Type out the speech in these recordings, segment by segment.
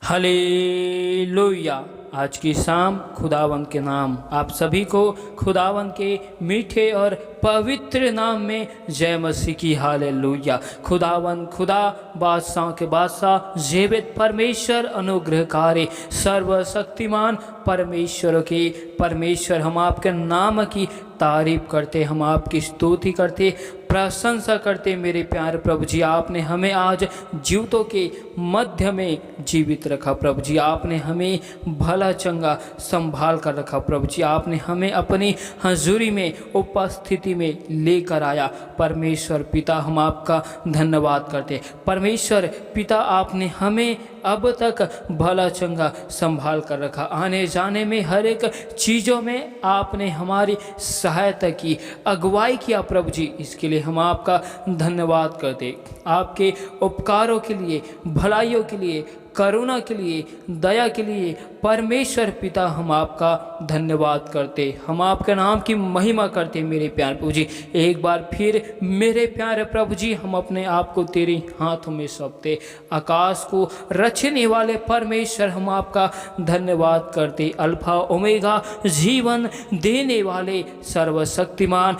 Hallelujah. आज की शाम खुदावंद के नाम आप सभी को खुदावंद के मीठे और पवित्र नाम में जय मसीह की। हालेलुया। खुदावंद खुदा बादशाह के बादशाह जीवित परमेश्वर अनुग्रहकारी सर्वशक्तिमान परमेश्वर हम आपके नाम की तारीफ करते, हम आपकी स्तुति करते, प्रशंसा करते। मेरे प्यारे प्रभु जी, आपने हमें आज जीवितों के मध्य में जीवित रखा। प्रभु जी, आपने हमें भला चंगा संभाल कर रखा। प्रभु जी, आपने हमें अपनी हजूरी में उपस्थिति में लेकर आया। परमेश्वर पिता, हम आपका धन्यवाद करते। परमेश्वर पिता, आपने हमें अब तक भला चंगा संभाल कर रखा। आने जाने में हर एक चीज़ों में आपने हमारी सहायता की, अगुवाई किया। प्रभु जी, इसके लिए हम आपका धन्यवाद करते। आपके उपकारों के लिए, भलाइयों के लिए, करुणा के लिए, दया के लिए परमेश्वर पिता हम आपका धन्यवाद करते, हम आपके नाम की महिमा करते। मेरे प्यारे प्रभु जी, एक बार फिर मेरे प्यारे प्रभु जी, हम अपने आप को तेरे हाथों में सौंपते। आकाश को रचने वाले परमेश्वर हम आपका धन्यवाद करते। अल्फा ओमेगा, जीवन देने वाले सर्वशक्तिमान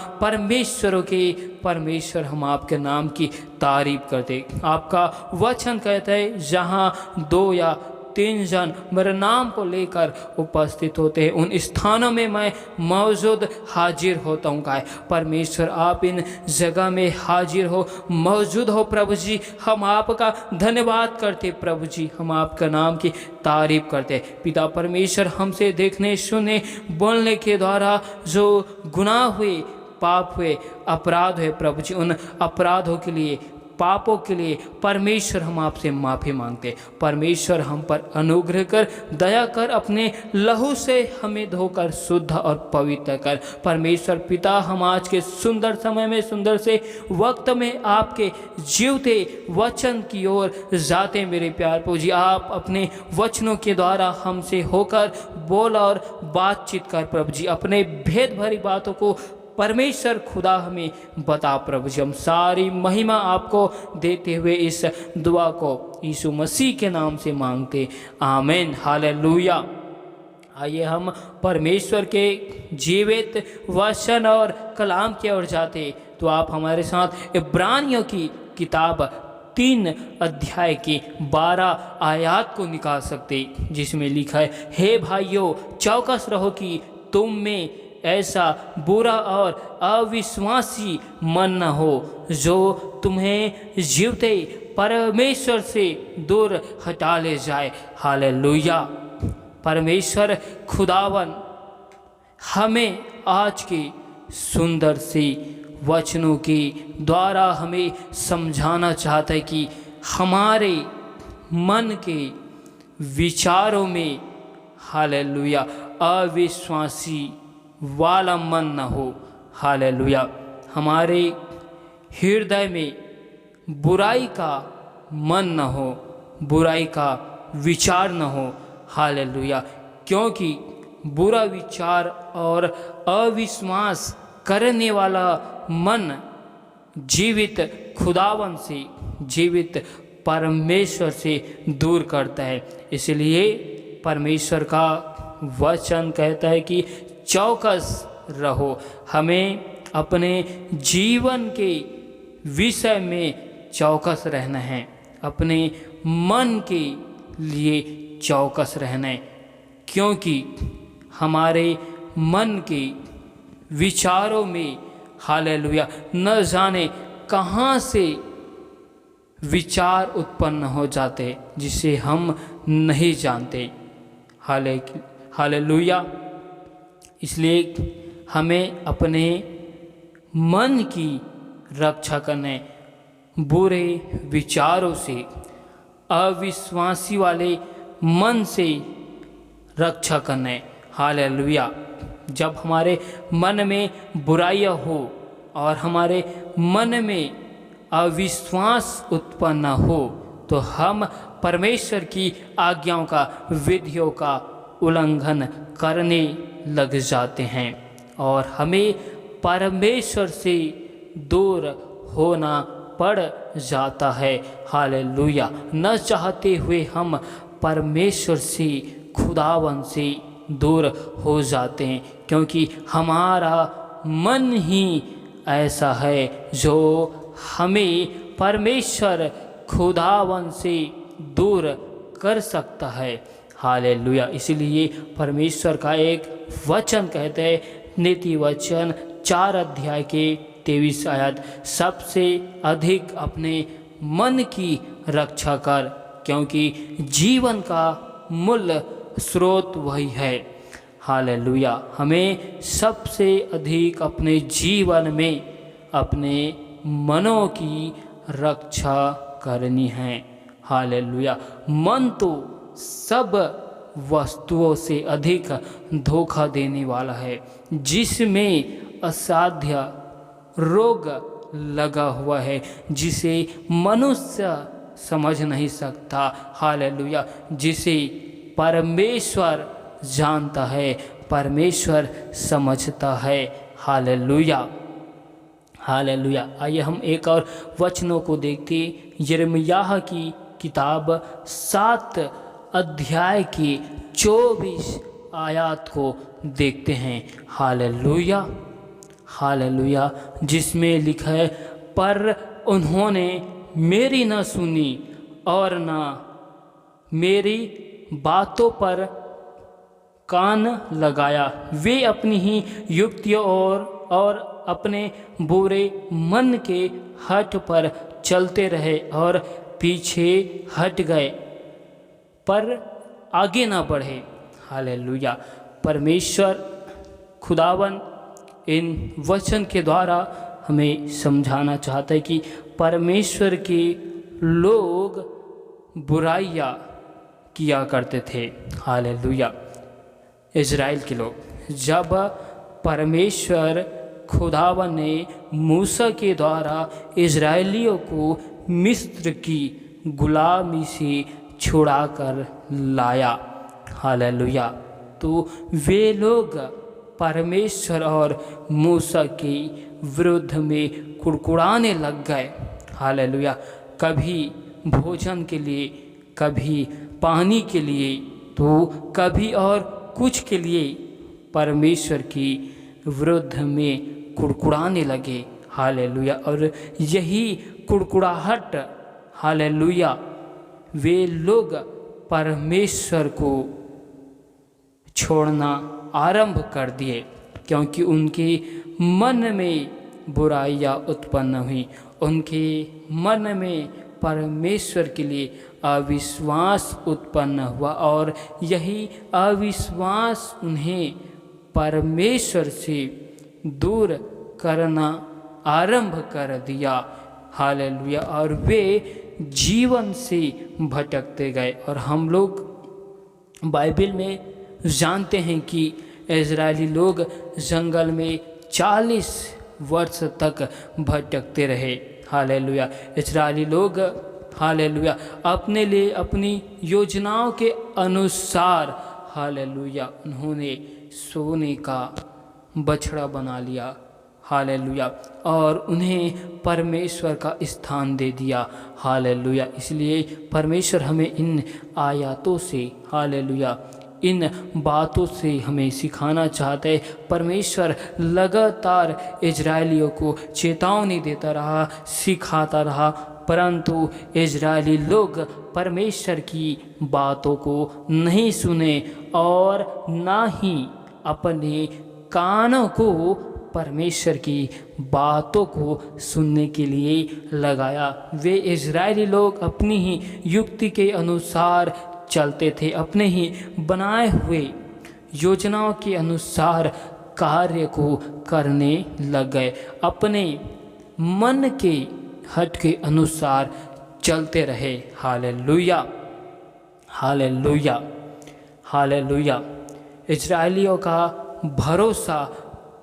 परमेश्वर हम आपके नाम की तारीफ करते। आपका वचन कहता है, जहाँ 2 या 3 जन मेरे नाम को लेकर उपस्थित होते हैं, उन स्थानों में मैं मौजूद हाजिर होता हूँ। गाय परमेश्वर, आप इन जगह में हाजिर हो, मौजूद हो। प्रभु जी, हम आपका धन्यवाद करते। प्रभु जी, हम आपका नाम की तारीफ करते। पिता परमेश्वर, हमसे देखने, सुनने, बोलने के द्वारा जो गुनाह हुए, पाप हुए, अपराध हुए, प्रभु जी, उन अपराधों के लिए, पापों के लिए परमेश्वर हम आपसे माफ़ी मांगते। परमेश्वर, हम पर अनुग्रह कर, दया कर, अपने लहू से हमें धोकर शुद्ध और पवित्र कर। परमेश्वर पिता, हम आज के सुंदर समय में, सुंदर से वक्त में आपके जीवते वचन की ओर जाते। मेरे प्यार प्रभु जी, आप अपने वचनों के द्वारा हमसे होकर बोल और बातचीत कर। प्रभु जी, अपने भेद भरी बातों को परमेश्वर खुदा हमें बता। प्रभु जी, हम सारी महिमा आपको देते हुए इस दुआ को यीशु मसीह के नाम से मांगते। आमीन। हालेलुया। आइए हम परमेश्वर के जीवित वचन और कलाम की ओर जाते। तो आप हमारे साथ इब्रानियों की किताब 3 अध्याय की 12 आयत को निकाल सकते, जिसमें लिखा है, हे भाइयों, चौकस रहो कि तुम में ऐसा बुरा और अविश्वासी मन न हो जो तुम्हें जीवते परमेश्वर से दूर हटा ले जाए। हालेलुया। परमेश्वर खुदावन हमें आज के सुंदर से वचनों के द्वारा हमें समझाना चाहता है कि हमारे मन के विचारों में, हालेलुया, अविश्वासी वाला मन न हो। हालेलुया। हमारे हृदय में बुराई का मन न हो, बुराई का विचार न हो। हालेलुया। क्योंकि बुरा विचार और अविश्वास करने वाला मन जीवित खुदावन से, जीवित परमेश्वर से दूर करता है। इसलिए परमेश्वर का वचन कहता है कि चौकस रहो। हमें अपने जीवन के विषय में चौकस रहना है, अपने मन के लिए चौकस रहना है। क्योंकि हमारे मन के विचारों में, हालेलुया, न जाने कहाँ से विचार उत्पन्न हो जाते जिसे हम नहीं जानते। हालेलुया। इसलिए हमें अपने मन की रक्षा करने, बुरे विचारों से, अविश्वासी वाले मन से रक्षा करने। हालेलुया। जब हमारे मन में बुराइयां हो और हमारे मन में अविश्वास उत्पन्न हो, तो हम परमेश्वर की आज्ञाओं का, विधियों का उल्लंघन करने लग जाते हैं और हमें परमेश्वर से दूर होना पड़ जाता है। हालेलुया। न चाहते हुए हम परमेश्वर से, खुदावन से दूर हो जाते हैं, क्योंकि हमारा मन ही ऐसा है जो हमें परमेश्वर खुदावन से दूर कर सकता है। हालेलुया। इसलिए परमेश्वर का एक वचन कहते हैं, नीति वचन 4 अध्याय के 23 आयत, सबसे अधिक अपने मन की रक्षा कर, क्योंकि जीवन का मूल स्रोत वही है। हालेलुया। हमें सबसे अधिक अपने जीवन में अपने मनों की रक्षा करनी है। हालेलुया। मन तो सब वस्तुओं से अधिक धोखा देने वाला है, जिसमें असाध्य रोग लगा हुआ है, जिसे मनुष्य समझ नहीं सकता। हालेलुया। जिसे परमेश्वर जानता है, परमेश्वर समझता है। हालेलुया। हालेलुया। आइए हम एक और वचनों को देखते। यिर्मयाह की किताब 7 अध्याय की 24 आयत को देखते हैं। हालेलुया। हालेलुया। जिसमें लिखा है, पर उन्होंने मेरी न सुनी और न मेरी बातों पर कान लगाया। वे अपनी ही युक्तियों और अपने बुरे मन के हठ पर चलते रहे और पीछे हट गए, पर आगे ना बढ़े। हालेलुया। परमेश्वर खुदावन इन वचन के द्वारा हमें समझाना चाहता है कि परमेश्वर के लोग बुराइयां किया करते थे। हालेलुया। इज़राइल के लोग, जब परमेश्वर खुदावन ने मूसा के द्वारा इज़राइलियों को मिस्र की गुलामी से छुड़ाकर लाया। हालेलुया। तो वे लोग परमेश्वर और मूसा के विरुद्ध में कुड़कुड़ाने लग गए। हालेलुया। कभी भोजन के लिए, कभी पानी के लिए, तो कभी और कुछ के लिए परमेश्वर की विरुद्ध में कुड़कुड़ाने लगे। हालेलुया। और यही कुड़कुड़ाहट, हालेलुया, वे लोग परमेश्वर को छोड़ना आरंभ कर दिए, क्योंकि उनके मन में बुराइयां उत्पन्न हुई। उनके मन में परमेश्वर के लिए अविश्वास उत्पन्न हुआ, और यही अविश्वास उन्हें परमेश्वर से दूर करना आरंभ कर दिया। हालेलुया। और वे जीवन से भटकते गए। और हम लोग बाइबल में जानते हैं कि इज़राइली लोग जंगल में 40 वर्ष तक भटकते रहे। हालेलुया। इज़राइली लोग, हालेलुया, अपने लिए अपनी योजनाओं के अनुसार, हालेलुया, उन्होंने सोने का बछड़ा बना लिया। हालेलुया। और उन्हें परमेश्वर का स्थान दे दिया। हालेलुया। इसलिए परमेश्वर हमें इन आयतों से, हालेलुया, इन बातों से हमें सिखाना चाहते हैं। परमेश्वर लगातार इजरायलियों को चेतावनी देता रहा, सिखाता रहा, परंतु इजरायली लोग परमेश्वर की बातों को नहीं सुने और ना ही अपने कानों को परमेश्वर की बातों को सुनने के लिए लगाया। वे इजरायली लोग अपनी ही युक्ति के अनुसार चलते थे, अपने ही बनाए हुए योजनाओं के अनुसार कार्य को करने लग गए, अपने मन के हट के अनुसार चलते रहे। हालेलुया। हालेलुया। हालेलुया। इजरायलियों का भरोसा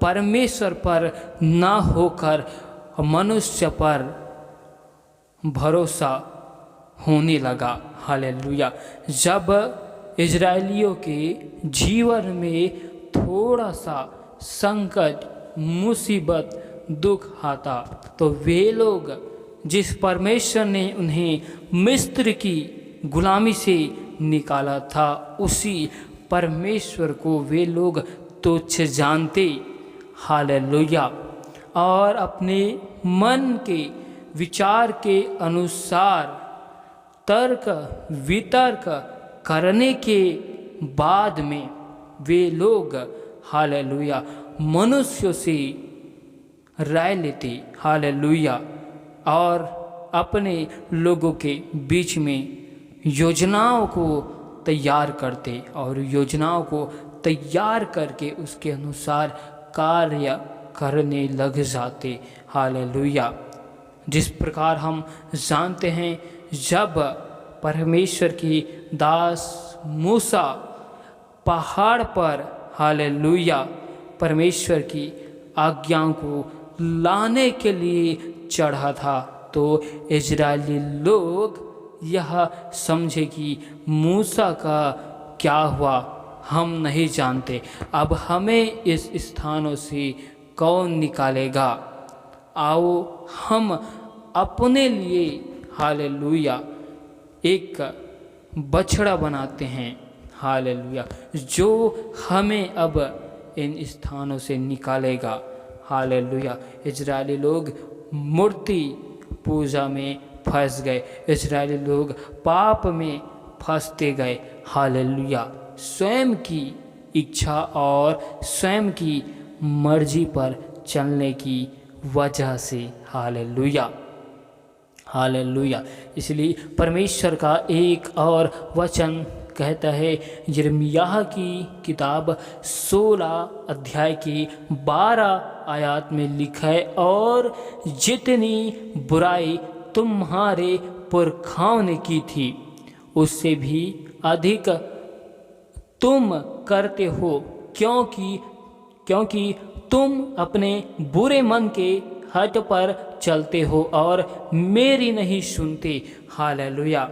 परमेश्वर पर ना होकर मनुष्य पर भरोसा होने लगा। हालेलुया। जब इजरायलियों के जीवन में थोड़ा सा संकट, मुसीबत, दुख आता, तो वे लोग जिस परमेश्वर ने उन्हें मिस्र की गुलामी से निकाला था, उसी परमेश्वर को वे लोग तुच्छ जानते। हालेलुया। और अपने मन के विचार के अनुसार तर्क वितर्क करने के बाद में वे लोग हालेलुया मनुष्यों से राय लेते। हालेलुया। और अपने लोगों के बीच में योजनाओं को तैयार करते और योजनाओं को तैयार करके उसके अनुसार कार्य करने लग जाते। हालेलुया। जिस प्रकार हम जानते हैं, जब परमेश्वर की दास मूसा पहाड़ पर हालेलुया परमेश्वर की आज्ञाओं को लाने के लिए चढ़ा था, तो इजरायली लोग यह समझे कि मूसा का क्या हुआ हम नहीं जानते, अब हमें इस स्थानों से कौन निकालेगा। आओ हम अपने लिए हालेलुया एक बछड़ा बनाते हैं। हालेलुया, जो हमें अब इन स्थानों से निकालेगा। हालेलुया। इजरायली लोग मूर्ति पूजा में फंस गए, इजरायली लोग पाप में फंसते गए। हालेलुया। स्वयं की इच्छा और स्वयं की मर्जी पर चलने की वजह से। हालेलुया। हालेलुया। इसलिए परमेश्वर का एक और वचन कहता है, यिर्मयाह की किताब 16 अध्याय की 12 आयत में लिखा है, और जितनी बुराई तुम्हारे पुरखाओं ने की थी उससे भी अधिक तुम करते हो, क्योंकि तुम अपने बुरे मन के हट पर चलते हो और मेरी नहीं सुनते। हालेलुया।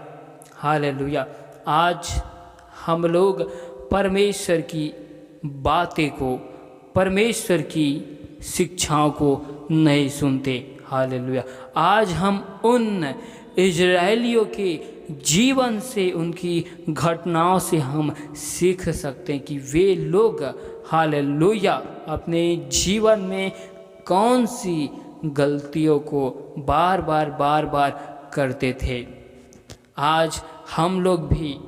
हालेलुया। आज हम लोग परमेश्वर की बातें को, परमेश्वर की शिक्षाओं को नहीं सुनते। हालेलुया। आज हम उन इजरायलियों के जीवन से, उनकी घटनाओं से हम सीख सकते हैं कि वे लोग हालेलुया अपने जीवन में कौन सी गलतियों को बार बार करते थे। आज हम लोग भी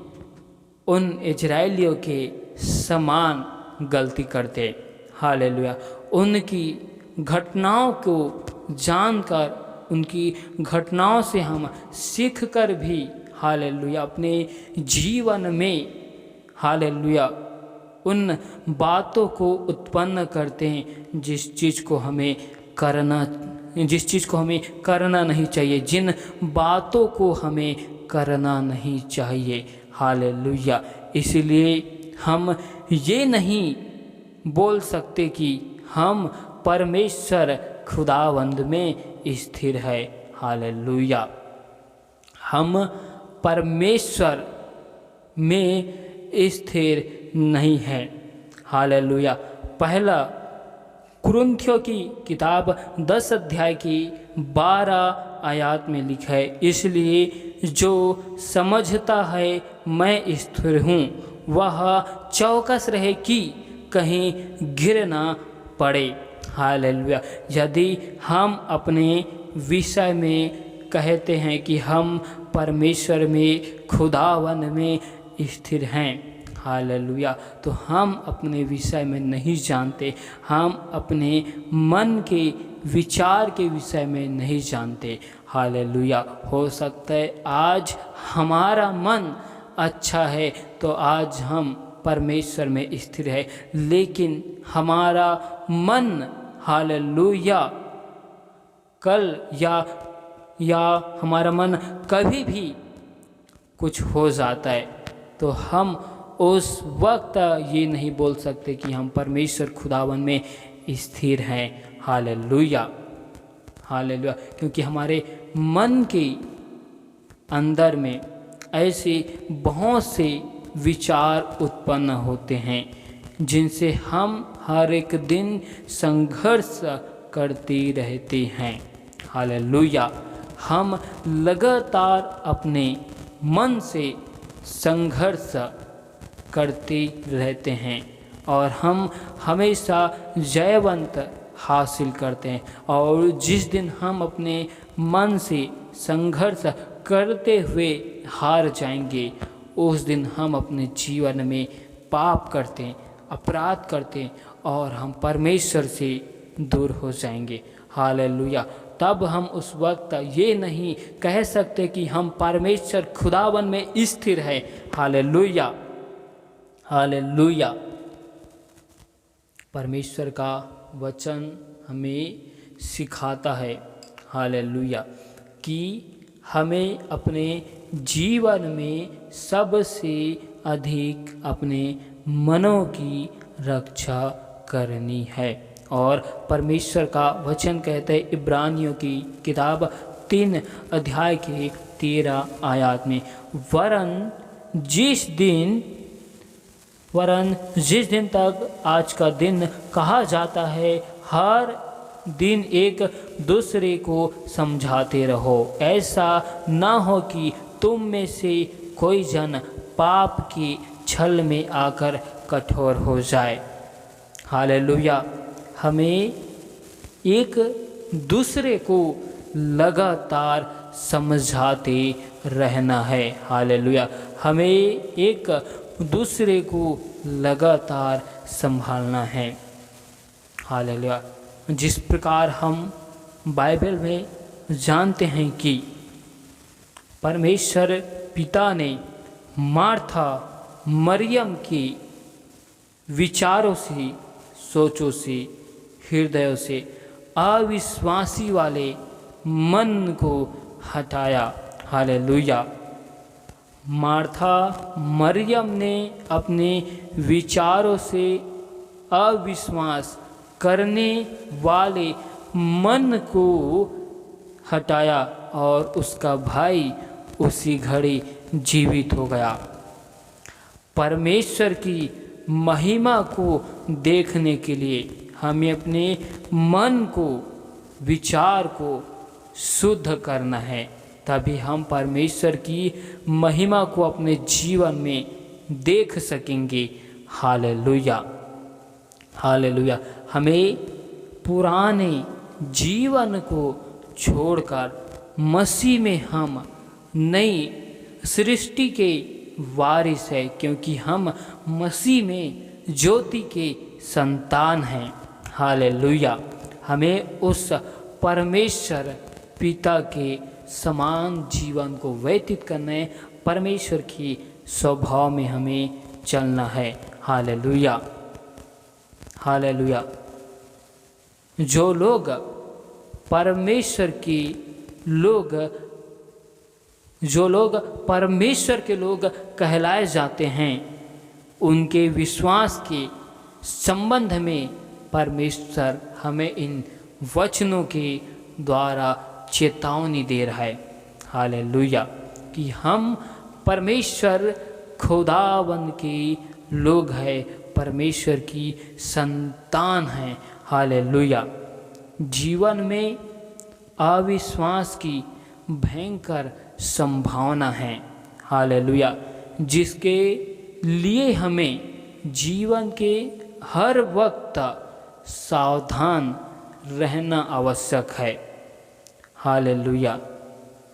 उन इजरायलियों के समान गलती करते। हालेलुया। उनकी घटनाओं को जानकर, उनकी घटनाओं से हम सीखकर भी हालेलुया अपने जीवन में हालेलुया उन बातों को उत्पन्न करते हैं जिस चीज़ को हमें करना नहीं चाहिए, जिन बातों को हमें करना नहीं चाहिए। हालेलुया। इसलिए हम ये नहीं बोल सकते कि हम परमेश्वर खुदावंद में स्थिर है। हालेलुया। हम परमेश्वर में स्थिर नहीं है। हालेलुया। पहला कुरिन्थियों की किताब 10 अध्याय की 12 आयत में लिखा है, इसलिए जो समझता है मैं स्थिर हूँ वह चौकस रहे कि कहीं गिर ना पड़े। हालेलुया। यदि हम अपने विषय में कहते हैं कि हम परमेश्वर में, खुदावन में स्थिर हैं, हालेलुया, तो हम अपने विषय में नहीं जानते, हम अपने मन के विचार के विषय में नहीं जानते। हालेलुया। हो सकता है आज हमारा मन अच्छा है तो आज हम परमेश्वर में स्थिर है, लेकिन हमारा मन हालेलुया कल या हमारा मन कभी भी कुछ हो जाता है तो हम उस वक्त ये नहीं बोल सकते कि हम परमेश्वर खुदावन में स्थिर हैं। हालेलुया। हालेलुया। क्योंकि हमारे मन के अंदर में ऐसे बहुत से विचार उत्पन्न होते हैं जिनसे हम हर एक दिन संघर्ष करते रहते हैं। हालेलुया। हम लगातार अपने मन से संघर्ष करते रहते हैं और हम हमेशा जयवंत हासिल करते हैं। और जिस दिन हम अपने मन से संघर्ष करते हुए हार जाएंगे, उस दिन हम अपने जीवन में पाप करते हैं, अपराध करते हैं और हम परमेश्वर से दूर हो जाएंगे। हालेलुया। तब हम उस वक्त ये नहीं कह सकते कि हम परमेश्वर खुदावन में स्थिर है। Hallelujah, hallelujah. परमेश्वर का वचन हमें सिखाता है, हालेलुया, कि हमें अपने जीवन में सबसे अधिक अपने मनों की रक्षा करनी है। और परमेश्वर का वचन कहते हैं इब्रानियों की किताब 3 अध्याय के 13 आयत में, वरन जिस दिन तक आज का दिन कहा जाता है, हर दिन एक दूसरे को समझाते रहो, ऐसा ना हो कि तुम में से कोई जन पाप के छल में आकर कठोर हो जाए। हालेलुया। हमें एक दूसरे को लगातार समझाते रहना है। हालेलुया। हमें एक दूसरे को लगातार संभालना है। हालेलुया। जिस प्रकार हम बाइबल में जानते हैं कि परमेश्वर पिता ने मार्था मरियम के विचारों से, सोचों से, हृदयों से अविश्वासी वाले मन को हटाया। हालेलुया। मार्था मरियम ने अपने विचारों से अविश्वास करने वाले मन को हटाया और उसका भाई उसी घड़ी जीवित हो गया। परमेश्वर की महिमा को देखने के लिए हमें अपने मन को, विचार को शुद्ध करना है, तभी हम परमेश्वर की महिमा को अपने जीवन में देख सकेंगे। Hallelujah, hallelujah. हमें पुराने जीवन को छोड़कर मसीह में हम नई सृष्टि के वारिस है, क्योंकि हम मसीह में ज्योति के संतान हैं। हालेलुया। हमें उस परमेश्वर पिता के समान जीवन को व्यतीत करना है, परमेश्वर की स्वभाव में हमें चलना है। Hallelujah, hallelujah. जो लोग परमेश्वर के लोग कहलाए जाते हैं, उनके विश्वास के संबंध में परमेश्वर हमें इन वचनों के द्वारा चेतावनी दे रहा है। हालेलुया। कि हम परमेश्वर खुदावंद के लोग हैं, परमेश्वर की संतान हैं। हालेलुया। जीवन में अविश्वास की भयंकर संभावना है। हालेलुया। जिसके लिए हमें जीवन के हर वक्त सावधान रहना आवश्यक है। Hallelujah,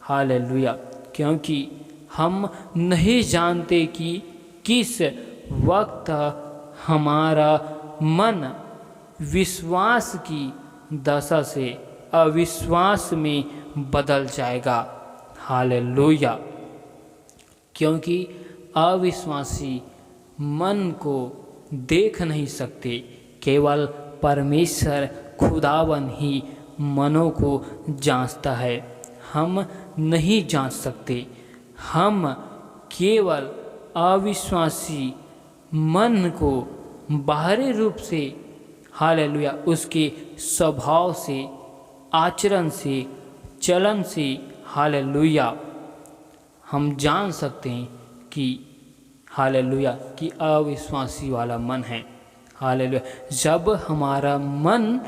hallelujah. क्योंकि हम नहीं जानते कि किस वक्त हमारा मन विश्वास की दशा से अविश्वास में बदल जाएगा। हालेलुया। क्योंकि अविश्वासी मन को देख नहीं सकते, केवल परमेश्वर खुदावन ही मनों को जांचता है। हम नहीं जांच सकते, हम केवल अविश्वासी मन को बाहरी रूप से, हालेलुया, उसके स्वभाव से, आचरण से, चलन से, हालेलुया, हम जान सकते हैं कि हालेलुया कि अविश्वासी वाला मन है। हालेलुया। जब हमारा मन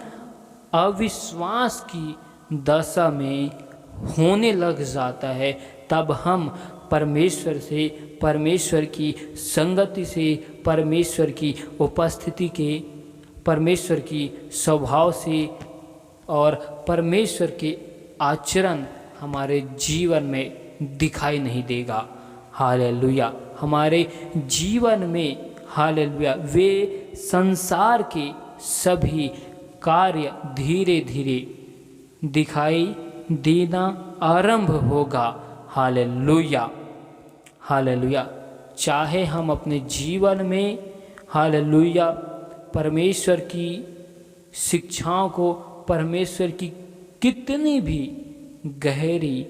अविश्वास की दशा में होने लग जाता है, तब हम परमेश्वर से, परमेश्वर की संगति से, परमेश्वर की उपस्थिति के, परमेश्वर की स्वभाव से और परमेश्वर के आचरण हमारे जीवन में दिखाई नहीं देगा। हालेलुया। हमारे जीवन में हालेलुया वे संसार के सभी कार्य धीरे धीरे दिखाई देना आरंभ होगा। Hallelujah, hallelujah. चाहे हम अपने जीवन में हालेलुया परमेश्वर की शिक्षाओं को, परमेश्वर की कितनी भी गहरी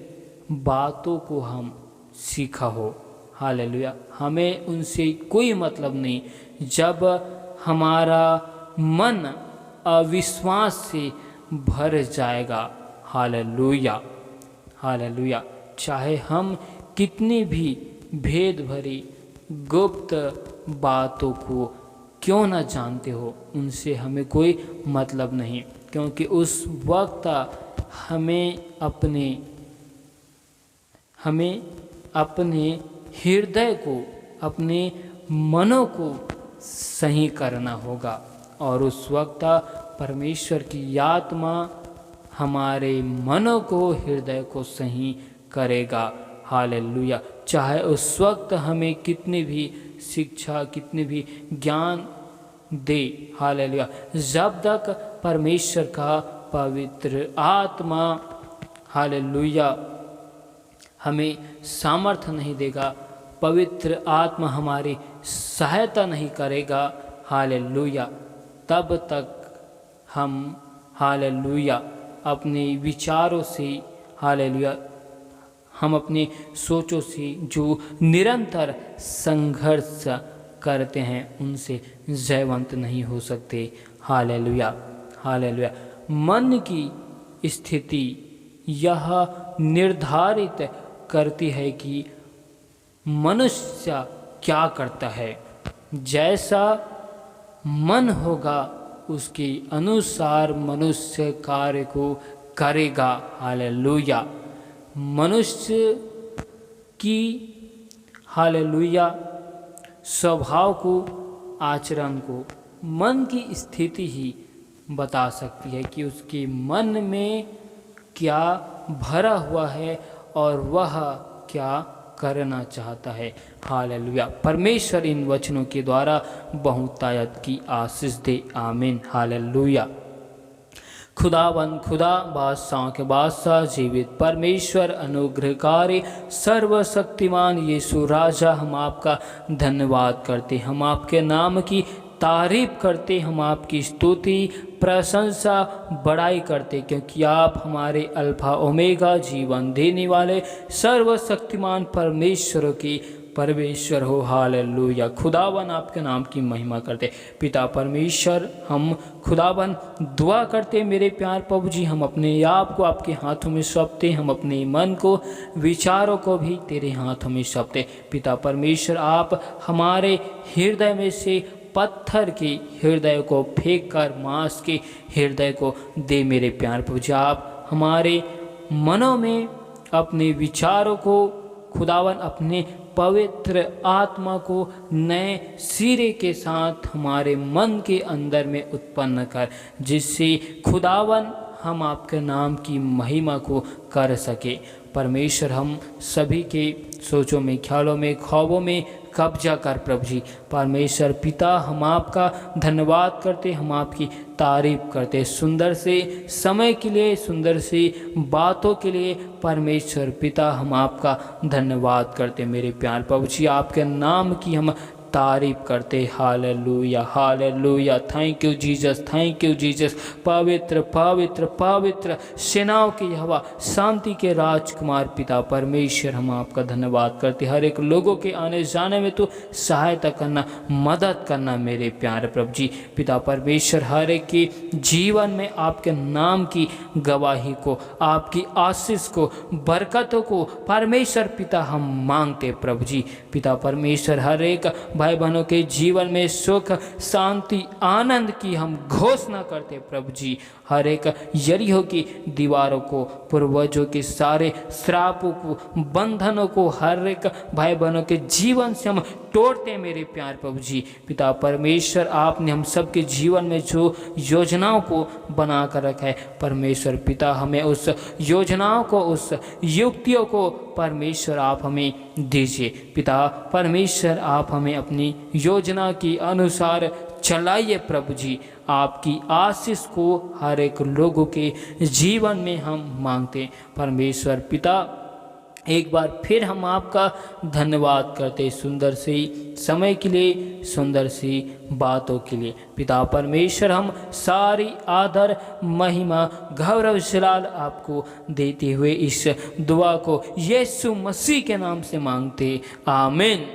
बातों को हम सीखा हो, हालेलुया, हमें उनसे कोई मतलब नहीं जब हमारा मन अविश्वास से भर जाएगा। Hallelujah, hallelujah. चाहे हम कितनी भी भेद भरी गुप्त बातों को क्यों न जानते हो, उनसे हमें कोई मतलब नहीं, क्योंकि उस वक्त हमें अपने हृदय को, अपने मनों को सही करना होगा और उस वक्त परमेश्वर की आत्मा हमारे मनों को, हृदय को सही करेगा। हालेलुया। चाहे उस वक्त हमें कितनी भी शिक्षा, कितनी भी ज्ञान दे, हालेलुया, जब तक परमेश्वर का पवित्र आत्मा हालेलुया हमें सामर्थ्य नहीं देगा, पवित्र आत्मा हमारी सहायता नहीं करेगा, हालेलुया, तब तक हम हालेलुया अपने विचारों से, हालेलुया हम अपनी सोचों से जो निरंतर संघर्ष करते हैं उनसे जयवंत नहीं हो सकते। Hallelujah, hallelujah. मन की स्थिति यह निर्धारित करती है कि मनुष्य क्या करता है। जैसा मन होगा उसके अनुसार मनुष्य कार्य को करेगा। हालेलुया। मनुष्य की हालेलुया स्वभाव को, आचरण को मन की स्थिति ही बता सकती है कि उसके मन में क्या भरा हुआ है और वह क्या करना चाहता है। हालेलुया। परमेश्वर इन वचनों के द्वारा बहुतायत की आशीष दे। आमीन। हालेलुया। खुदावन, खुदा बादशाह के बादशाह, जीवित परमेश्वर, अनुग्रहकारी, सर्वशक्तिमान यीशु राजा, हम आपका धन्यवाद करते, हम आपके नाम की तारीफ करते, हम आपकी स्तुति, प्रशंसा, बड़ाई करते, क्योंकि आप हमारे अल्फा ओमेगा, जीवन देने वाले सर्वशक्तिमान परमेश्वर हो। हालेलुया। खुदावन आपके नाम की महिमा करते। पिता परमेश्वर, हम खुदावन दुआ करते मेरे प्यार प्रभु जी, हम अपने आप को आपके हाथों में सौंपते, हम अपने मन को, विचारों को भी तेरे हाथों में सौंपते। पिता परमेश्वर, आप हमारे हृदय में से पत्थर के हृदय को फेंक कर मांस के हृदय को दे मेरे प्यार प्रभु जी। आप हमारे मनों में अपने विचारों को खुदावन, अपने पवित्र आत्मा को नए सिरे के साथ हमारे मन के अंदर में उत्पन्न कर, जिससे खुदावन हम आपके नाम की महिमा को कर सके। परमेश्वर, हम सभी के सोचों में, ख्यालों में, ख्वाबों में कब्जा कर प्रभु जी। परमेश्वर पिता, हम आपका धन्यवाद करते, हम आपकी तारीफ करते सुंदर से समय के लिए, सुंदर सी बातों के लिए। परमेश्वर पिता, हम आपका धन्यवाद करते मेरे प्यार प्रभु जी, आपके नाम की हम तारीफ करते। Hallelujah, hallelujah. Thank you Jesus, thank you Jesus. पवित्र पवित्र पवित्र सेनाओं की यहोवा, शांति के राजकुमार पिता परमेश्वर, हम आपका धन्यवाद करते। हर एक लोगों के आने जाने में तो सहायता करना, मदद करना मेरे प्यारे प्रभु जी। पिता परमेश्वर, हर एक के जीवन में आपके नाम की गवाही को, आपकी आशीष को, बरकतों को परमेश्वर पिता हम मांगते प्रभु जी। पिता परमेश्वर, हर एक भाई बहनों के जीवन में सुख, शांति, आनंद की हम घोषणा करते प्रभु जी। हर एक यरीहो की दीवारों को, पूर्वजों के सारे श्रापों को, बंधनों को हर एक भाई बहनों के जीवन से हम तोड़ते मेरे प्यार प्रभु जी। पिता परमेश्वर, आपने हम सबके जीवन में जो योजनाओं को बना कर रखा है परमेश्वर पिता, हमें उस योजनाओं को, उस युक्तियों को परमेश्वर आप हमें दीजिए। पिता परमेश्वर, आप हमें अपनी योजना के अनुसार चलाइए प्रभु जी। आपकी आशीष को हर एक लोगों के जीवन में हम मांगते परमेश्वर पिता। एक बार फिर हम आपका धन्यवाद करते सुंदर सी समय के लिए, सुंदर सी बातों के लिए। पिता परमेश्वर, हम सारी आदर, महिमा, गौरव जलाल आपको देते हुए इस दुआ को यीशु मसीह के नाम से मांगते, आमीन।